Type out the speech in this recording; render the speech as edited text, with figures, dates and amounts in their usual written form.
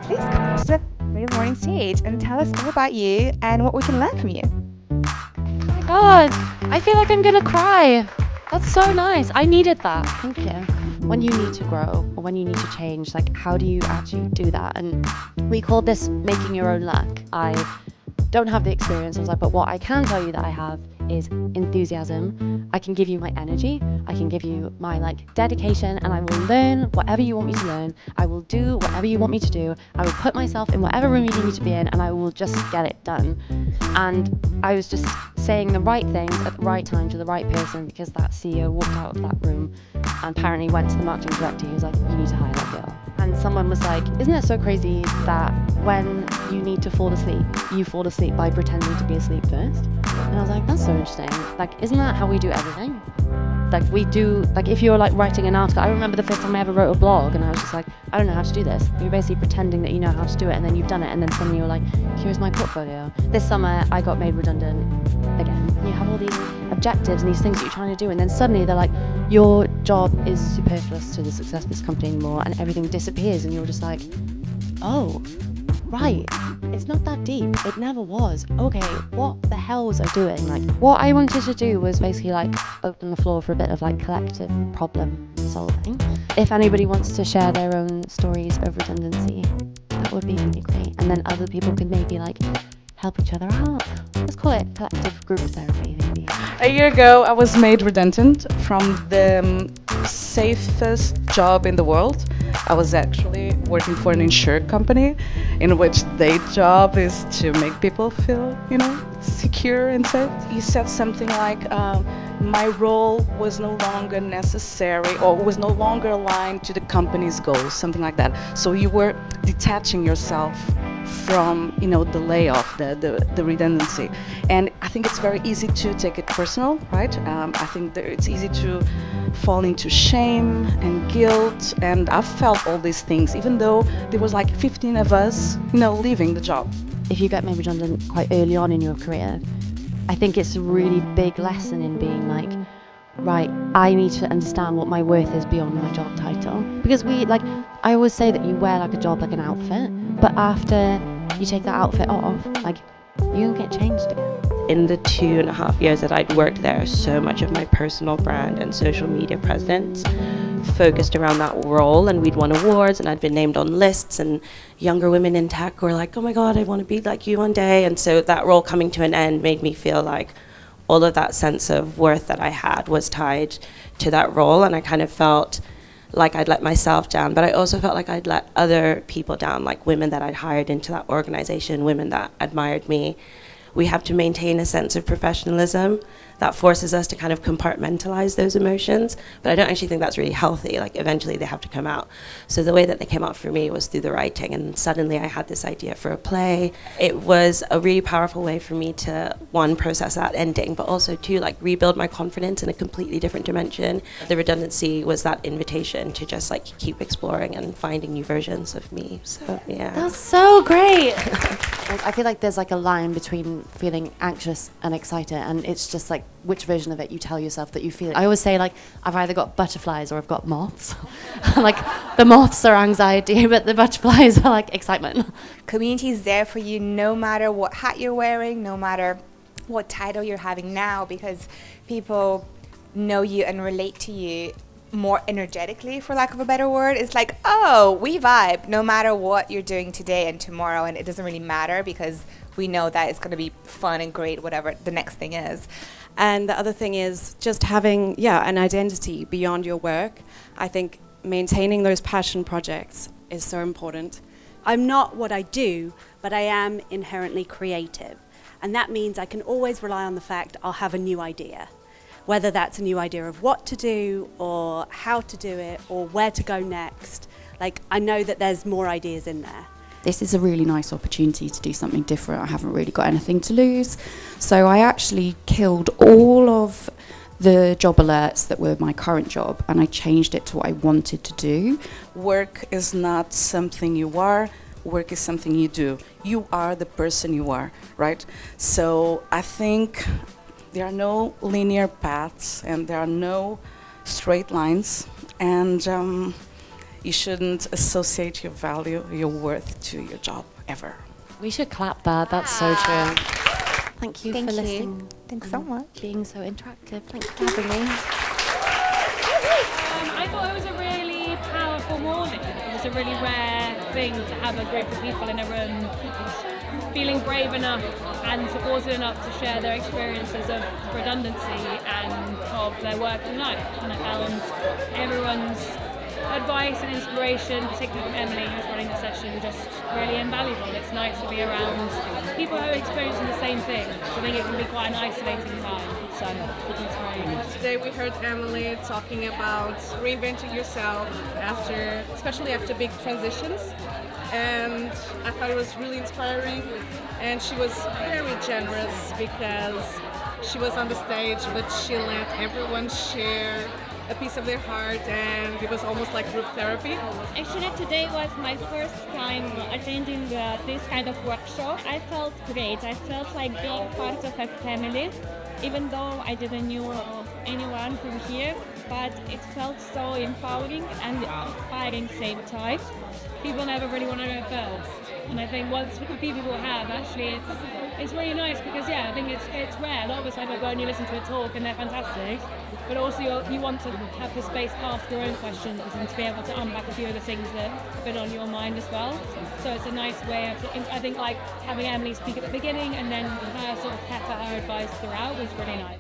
please come to the Creative Morning stage and tell us all about you and what we can learn from you. My God, I feel like I'm gonna cry. That's so nice. I needed that. Thank you. When you need to grow or when you need to change, like how do you actually do that? And we call this making your own luck. I don't have the experience, but what I can tell you that I have is enthusiasm. I can give you my energy, I can give you my dedication, and I will learn whatever you want me to learn. I will do whatever you want me to do. I will put myself in whatever room you need me to be in, and I will just get it done. And I was just saying the right things at the right time to the right person, because that CEO walked out of that room and apparently went to the marketing director who was like, you need to hire that girl. And someone was like, isn't it so crazy that when you need to fall asleep, you fall asleep by pretending to be asleep first? And I was like, that's so interesting. Isn't that how we do everything? We do, if you're writing an article, I remember the first time I ever wrote a blog and I was just like, I don't know how to do this. You're basically pretending that you know how to do it, and then you've done it, and then suddenly you're like, here's my portfolio. This summer I got made redundant again. You have all these objectives and these things that you're trying to do, and then suddenly they're like, your job is superfluous to the success of this company anymore, and everything disappears, and you're just like, oh, right, it's not that deep. It never was. Okay, what the hell was I doing? What I wanted to do was basically open the floor for a bit of collective problem solving. If anybody wants to share their own stories of redundancy, that would be really great. And then other people could maybe help each other out. Let's call it collective group therapy, maybe. A year ago, I was made redundant from the safest job in the world. I was actually working for an insurance company in which their job is to make people feel, secure and safe. You said something like, my role was no longer necessary or was no longer aligned to the company's goals, something like that. So you were detaching yourself from the layoff, the redundancy. And I think it's very easy to take it personal, right? I think that it's easy to fall into shame and guilt, and I've felt all these things, even though there was 15 of us, leaving the job. If you get made redundant quite early on in your career, I think it's a really big lesson in being right, I need to understand what my worth is beyond my job title. Because I always say that you wear a job like an outfit, but after you take that outfit off, you don't get changed again. In the 2.5 years that I'd worked there, so much of my personal brand and social media presence focused around that role, and we'd won awards and I'd been named on lists, and younger women in tech were like, oh my God, I want to be like you one day. And so that role coming to an end made me feel like all of that sense of worth that I had was tied to that role, and I kind of felt like I'd let myself down, but I also felt like I'd let other people down, like women that I'd hired into that organization, women that admired me. We have to maintain a sense of professionalism that forces us to kind of compartmentalize those emotions, but I don't actually think that's really healthy. Eventually they have to come out. So the way that they came out for me was through the writing, and suddenly I had this idea for a play. It was a really powerful way for me to, one, process that ending, but also two, rebuild my confidence in a completely different dimension. The redundancy was that invitation to just keep exploring and finding new versions of me. So yeah. That's so great. I feel like there's a line between feeling anxious and excited, and it's just which version of it you tell yourself that you feel. I always say I've either got butterflies or I've got moths. The moths are anxiety, but the butterflies are excitement. Community is there for you no matter what hat you're wearing, no matter what title you're having now, because people know you and relate to you more energetically, for lack of a better word. It's oh, we vibe no matter what you're doing today and tomorrow, and it doesn't really matter because we know that it's going to be fun and great, whatever the next thing is. And the other thing is just having, an identity beyond your work. I think maintaining those passion projects is so important. I'm not what I do, but I am inherently creative. And that means I can always rely on the fact I'll have a new idea. Whether that's a new idea of what to do or how to do it or where to go next. I know that there's more ideas in there. This is a really nice opportunity to do something different. I haven't really got anything to lose. So I actually killed all of the job alerts that were my current job, and I changed it to what I wanted to do. Work is not something you are. Work is something you do. You are the person you are, right? So I think there are no linear paths and there are no straight lines. And you shouldn't associate your value, your worth to your job ever. We should clap that. That's so true. Thank you Thank for you. listening. Thanks so much. Being so interactive. Thank you for having me. I thought it was a really powerful morning. It was a really rare thing to have a group of people in a room feeling brave enough and supported enough to share their experiences of redundancy and of their working life. And I found everyone's advice and inspiration, particularly from Emily, who's running the session, just really invaluable. It's nice to be around people who are experiencing the same thing. I think it can be quite an isolating time. So it's great. Today we heard Emily talking about reinventing yourself especially after big transitions, and I thought it was really inspiring. And she was very generous because she was on the stage, but she let everyone share a piece of their heart, and it was almost like group therapy. Actually, today was my first time attending this kind of workshop. I felt great. I felt like being part of a family, even though I didn't know anyone from here, but it felt so empowering and inspiring at the same time. People never really want to go first. And I think once people have, actually, it's really nice because, I think it's rare. A lot of us either go and you listen to a talk and they're fantastic, but also you want to have the space to ask your own questions and to be able to unpack a few of the things that have been on your mind as well. So it's a nice way of, I think, like having Emily speak at the beginning and then her sort of pepper her advice throughout was really nice.